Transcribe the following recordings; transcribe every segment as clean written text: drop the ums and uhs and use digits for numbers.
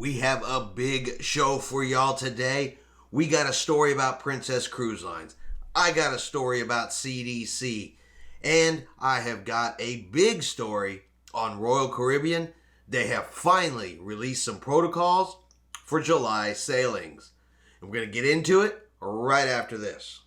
We have a big show for y'all today. We got a story about Princess Cruise Lines. I got a story about CDC. And I have got a big story on Royal Caribbean. They have finally released some protocols for July sailings. And we're going to get into it right after this.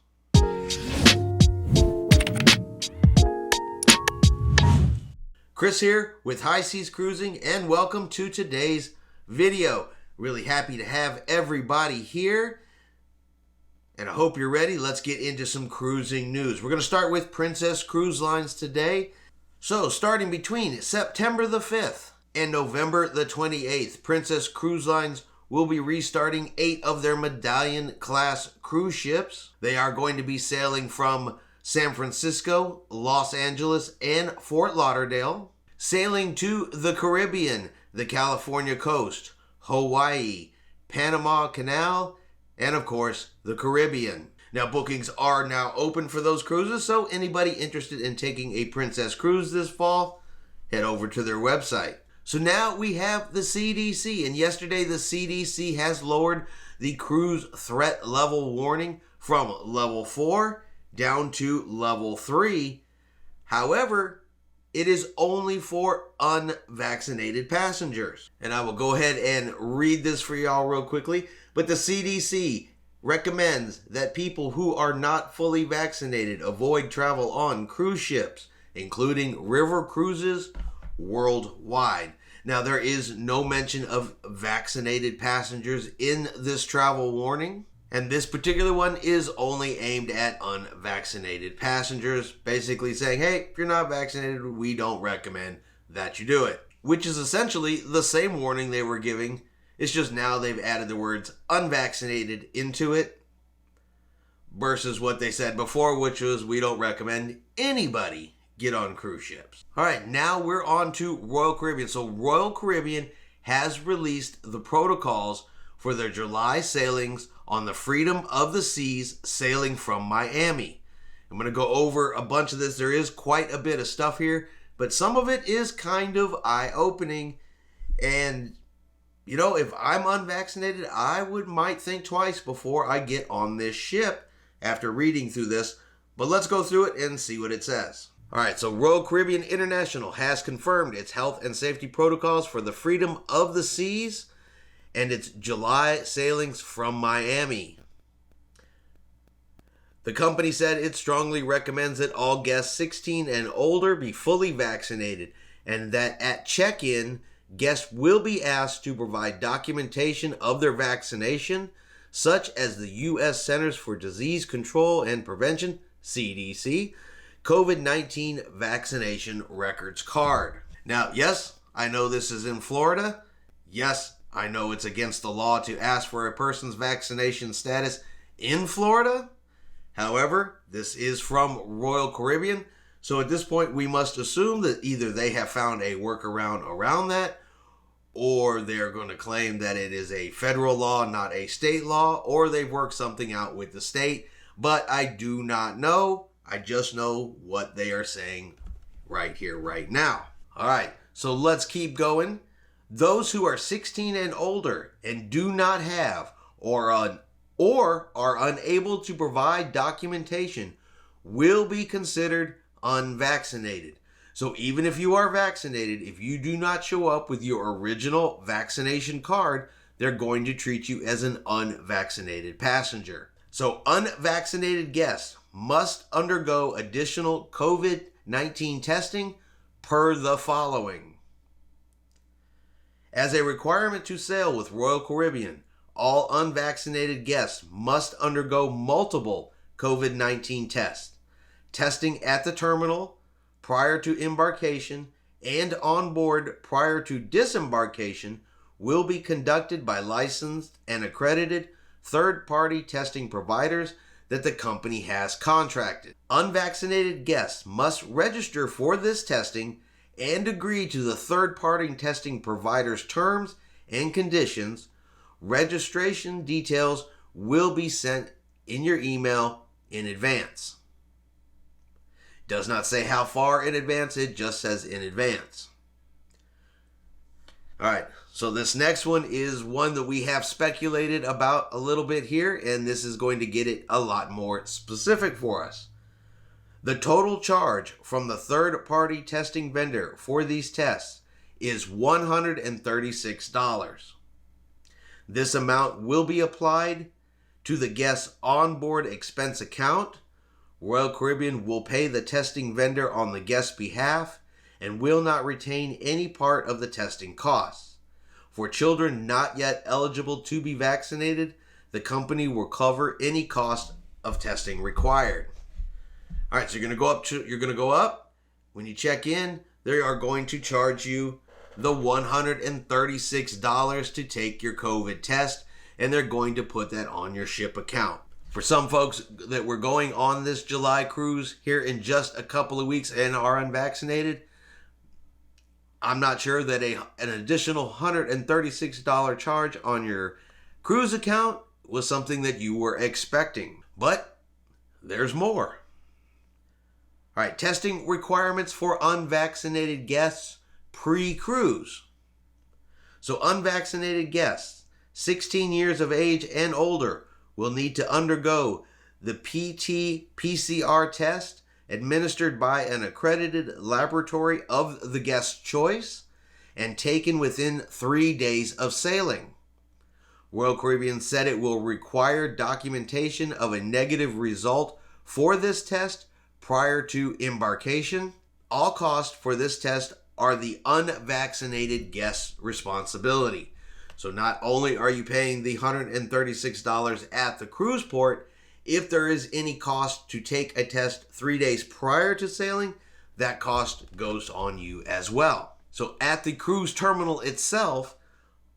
Chris here with High Seas Cruising, and welcome to today's video. Really happy to have everybody here, and I hope you're ready. Let's get into some cruising news. We're going to start with Princess Cruise Lines today. So starting between September the 5th and November the 28th, Princess Cruise Lines will be restarting 8 of their Medallion class cruise ships. They are going to be sailing from San Francisco, Los Angeles, and Fort Lauderdale, sailing to the Caribbean, the California coast, Hawaii, Panama Canal, and of course, the Caribbean. Now, bookings are now open for those cruises, so anybody interested in taking a Princess cruise this fall, head over to their website. So now we have the CDC, and yesterday the CDC has lowered the cruise threat level warning from level 4 down to level 3. However, it is only for unvaccinated passengers. And I will go ahead and read this for y'all real quickly. But the CDC recommends that people who are not fully vaccinated avoid travel on cruise ships, including river cruises worldwide. Now, there is no mention of vaccinated passengers in this travel warning. And this particular one is only aimed at unvaccinated passengers, basically saying, hey, if you're not vaccinated, we don't recommend that you do it. Which is essentially the same warning they were giving. It's just now they've added the words unvaccinated into it versus what they said before, which was we don't recommend anybody get on cruise ships. All right, now we're on to Royal Caribbean. So Royal Caribbean has released the protocols for their July sailings on the Freedom of the Seas sailing from Miami. I'm going to go over a bunch of this. There is quite a bit of stuff here, but some of it is kind of eye-opening. And, you know, if I'm unvaccinated, I might think twice before I get on this ship after reading through this. But let's go through it and see what it says. All right, so Royal Caribbean International has confirmed its health and safety protocols for the Freedom of the Seas and its July sailings from Miami. The company said it strongly recommends that all guests 16 and older be fully vaccinated, and that at check-in, guests will be asked to provide documentation of their vaccination, such as the U.S. Centers for Disease Control and Prevention, CDC, COVID-19 vaccination records card. Now, yes, I know this is in Florida. Yes, I know it's against the law to ask for a person's vaccination status in Florida. However, this is from Royal Caribbean. So at this point, we must assume that either they have found a workaround around that, or they're going to claim that it is a federal law, not a state law, or they've worked something out with the state. But I do not know. I just know what they are saying right here, right now. All right, so let's keep going. Those who are 16 and older and do not have or are unable to provide documentation will be considered unvaccinated. So even if you are vaccinated, if you do not show up with your original vaccination card, they're going to treat you as an unvaccinated passenger. So unvaccinated guests must undergo additional COVID-19 testing per the following. As a requirement to sail with Royal Caribbean, all unvaccinated guests must undergo multiple COVID-19 tests. Testing at the terminal prior to embarkation and on board prior to disembarkation will be conducted by licensed and accredited third-party testing providers that the company has contracted. Unvaccinated guests must register for this testing and agree to the third-party testing provider's terms and conditions. Registration details will be sent in your email in advance. Does not say how far in advance, it just says in advance. All right, so this next one is one that we have speculated about a little bit here, and this is going to get it a lot more specific for us. The total charge from the third-party testing vendor for these tests is $136. This amount will be applied to the guest's onboard expense account. Royal Caribbean will pay the testing vendor on the guest's behalf and will not retain any part of the testing costs. For children not yet eligible to be vaccinated, the company will cover any cost of testing required. All right, so you're going to go up. When you check in, they are going to charge you the $136 to take your COVID test, and they're going to put that on your ship account. For some folks that were going on this July cruise here in just a couple of weeks and are unvaccinated, I'm not sure that an additional $136 charge on your cruise account was something that you were expecting. But there's more. All right, testing requirements for unvaccinated guests pre-cruise. So unvaccinated guests, 16 years of age and older, will need to undergo the PT-PCR test administered by an accredited laboratory of the guest's choice and taken within 3 days of sailing. Royal Caribbean said it will require documentation of a negative result for this test prior to embarkation. All costs for this test are the unvaccinated guest's responsibility. So not only are you paying the $136 at the cruise port, if there is any cost to take a test 3 days prior to sailing, that cost goes on you as well. So at the cruise terminal itself,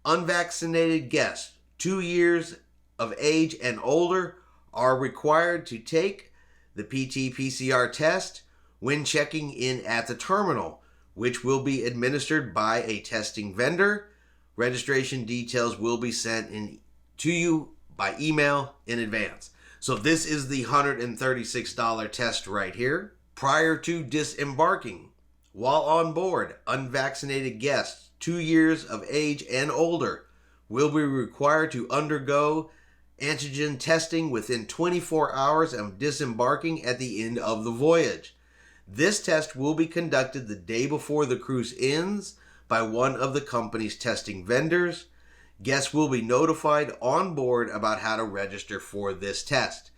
unvaccinated guests 2 years of age and older are required to take the PT-PCR test when checking in at the terminal, which will be administered by a testing vendor. Registration details will be sent to you by email in advance. So this is the $136 test right here. Prior to disembarking, while on board, unvaccinated guests 2 years of age and older will be required to undergo antigen testing within 24 hours of disembarking at the end of the voyage. This test will be conducted the day before the cruise ends by one of the company's testing vendors. Guests will be notified on board about how to register for this test.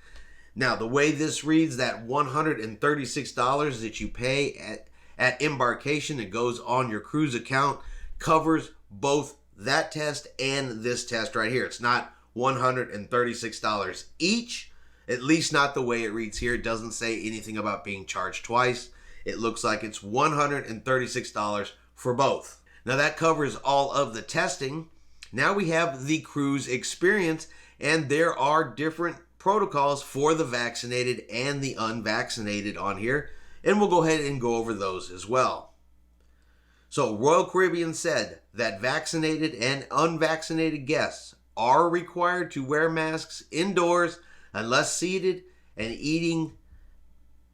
Now, the way this reads, that $136 that you pay at embarkation that goes on your cruise account covers both that test and this test right here. It's not $136 each, at least not the way it reads here. It doesn't say anything about being charged twice. It looks like it's $136 for both. Now that covers all of the testing. Now we have the cruise experience, and there are different protocols for the vaccinated and the unvaccinated on here, and we'll go ahead and go over those as well. So Royal Caribbean said that vaccinated and unvaccinated guests are required to wear masks indoors unless seated and eating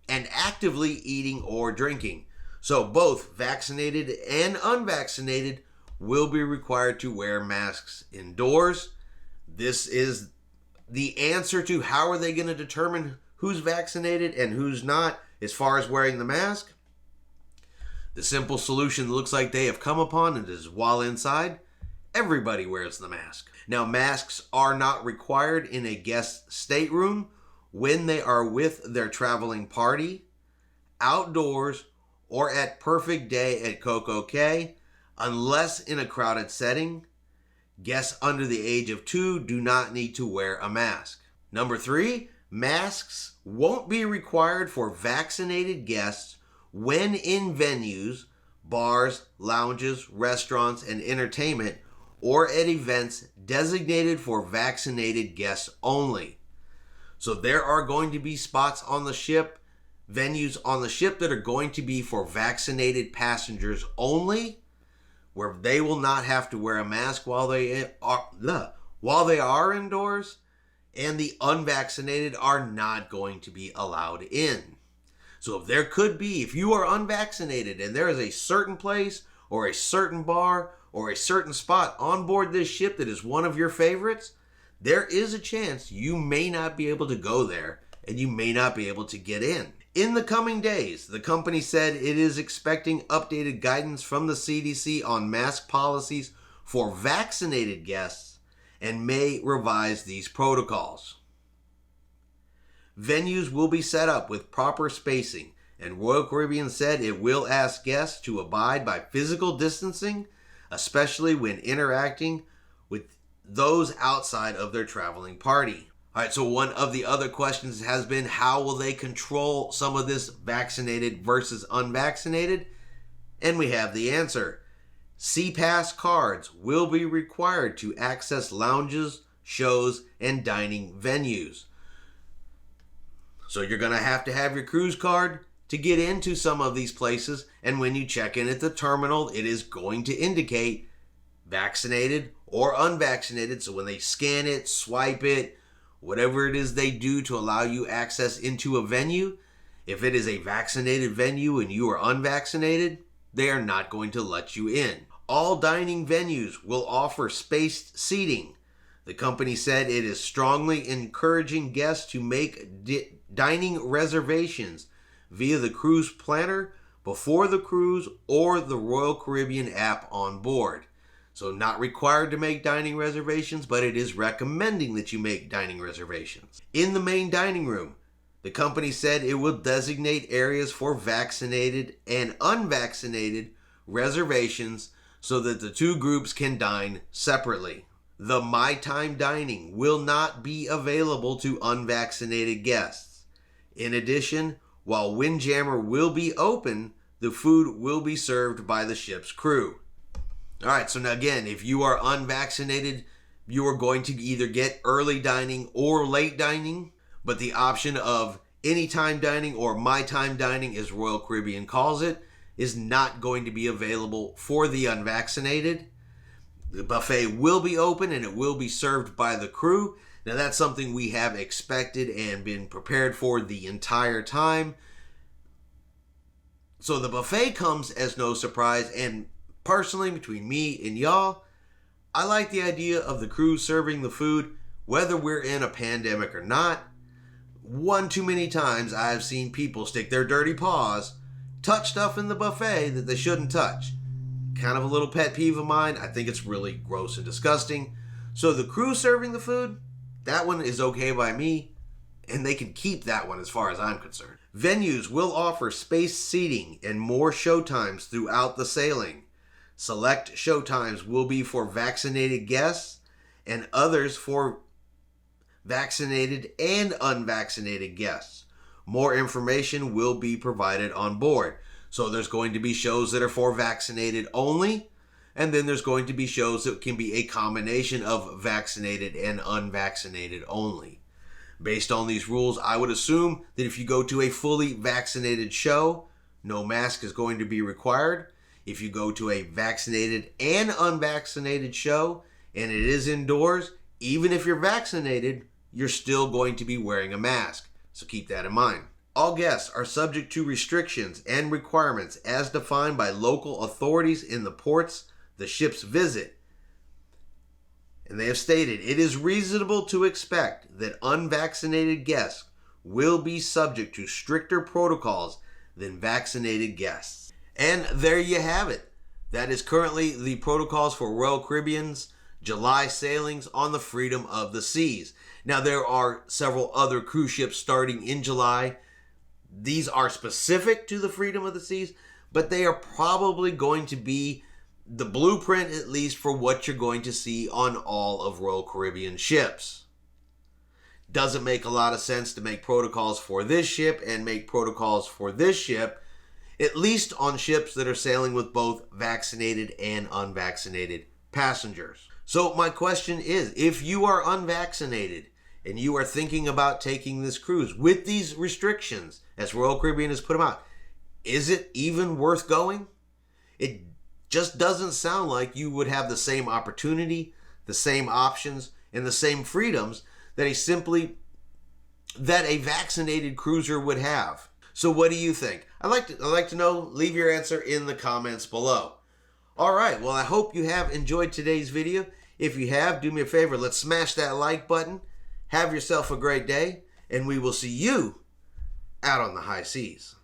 and actively eating or drinking. So both vaccinated and unvaccinated will be required to wear masks indoors. This is the answer to how are they going to determine who's vaccinated and who's not as far as wearing the mask. The simple solution looks like they have come upon it is while inside, everybody wears the mask. Now, masks are not required in a guest stateroom when they are with their traveling party, outdoors, or at Perfect Day at Coco Cay, unless in a crowded setting. Guests under the age of 2 do not need to wear a mask. Number 3, masks won't be required for vaccinated guests when in venues, bars, lounges, restaurants, and entertainment, or at events designated for vaccinated guests only. So there are going to be spots on the ship, venues on the ship that are going to be for vaccinated passengers only, where they will not have to wear a mask while they are indoors, and the unvaccinated are not going to be allowed in. So if you are unvaccinated and there is a certain place or a certain bar or a certain spot on board this ship that is one of your favorites, there is a chance you may not be able to go there and you may not be able to get in. In the coming days, the company said it is expecting updated guidance from the CDC on mask policies for vaccinated guests and may revise these protocols. Venues will be set up with proper spacing, and Royal Caribbean said it will ask guests to abide by physical distancing, especially when interacting with those outside of their traveling party. All right, so one of the other questions has been, how will they control some of this vaccinated versus unvaccinated? And we have the answer. C-Pass cards will be required to access lounges, shows, and dining venues. So you're going to have your cruise card to get into some of these places, and when you check in at the terminal, it is going to indicate vaccinated or unvaccinated. So when they scan it, swipe it, whatever it is they do to allow you access into a venue, if it is a vaccinated venue and you are unvaccinated, they are not going to let you in. All dining venues will offer spaced seating. The company said it is strongly encouraging guests to make dining reservations via the cruise planner before the cruise or the Royal Caribbean app on board. So not required to make dining reservations, but it is recommending that you make dining reservations. In the main dining room, the company said it will designate areas for vaccinated and unvaccinated reservations so that the two groups can dine separately. The My Time dining will not be available to unvaccinated guests. In addition, while Windjammer will be open, the food will be served by the ship's crew. All right, so now again, if you are unvaccinated, you are going to either get early dining or late dining, but the option of anytime dining or My Time dining, as Royal Caribbean calls it, is not going to be available for the unvaccinated. The buffet will be open and it will be served by the crew. Now that's something we have expected and been prepared for the entire time. So the buffet comes as no surprise, and personally, between me and y'all, I like the idea of the crew serving the food, whether we're in a pandemic or not. One too many times I've seen people stick their dirty paws, touch stuff in the buffet that they shouldn't touch. Kind of a little pet peeve of mine. I think it's really gross and disgusting. So the crew serving the food, that one is okay by me, and they can keep that one as far as I'm concerned. Venues will offer spaced seating and more showtimes throughout the sailing. Select showtimes will be for vaccinated guests and others for vaccinated and unvaccinated guests. More information will be provided on board. So there's going to be shows that are for vaccinated only, and then there's going to be shows that can be a combination of vaccinated and unvaccinated only. Based on these rules, I would assume that if you go to a fully vaccinated show, no mask is going to be required. If you go to a vaccinated and unvaccinated show, and it is indoors, even if you're vaccinated, you're still going to be wearing a mask. So keep that in mind. All guests are subject to restrictions and requirements as defined by local authorities in the ports the ships visit. And they have stated it is reasonable to expect that unvaccinated guests will be subject to stricter protocols than vaccinated guests. And there you have it. That is currently the protocols for Royal Caribbean's July sailings on the Freedom of the Seas. Now, there are several other cruise ships starting in July. These are specific to the Freedom of the Seas, but they are probably going to be the blueprint, at least, for what you're going to see on all of Royal Caribbean ships. Doesn't make a lot of sense to make protocols for this ship and make protocols for this ship, at least on ships that are sailing with both vaccinated and unvaccinated passengers. So my question is, if you are unvaccinated and you are thinking about taking this cruise with these restrictions, as Royal Caribbean has put them out, is it even worth going? It just doesn't sound like you would have the same opportunity, the same options, and the same freedoms that a vaccinated cruiser would have. So what do you think? I'd like to know. Leave your answer in the comments below. All right, well, I hope you have enjoyed today's video. If you have, do me a favor, let's smash that like button. Have yourself a great day, and we will see you out on the high seas.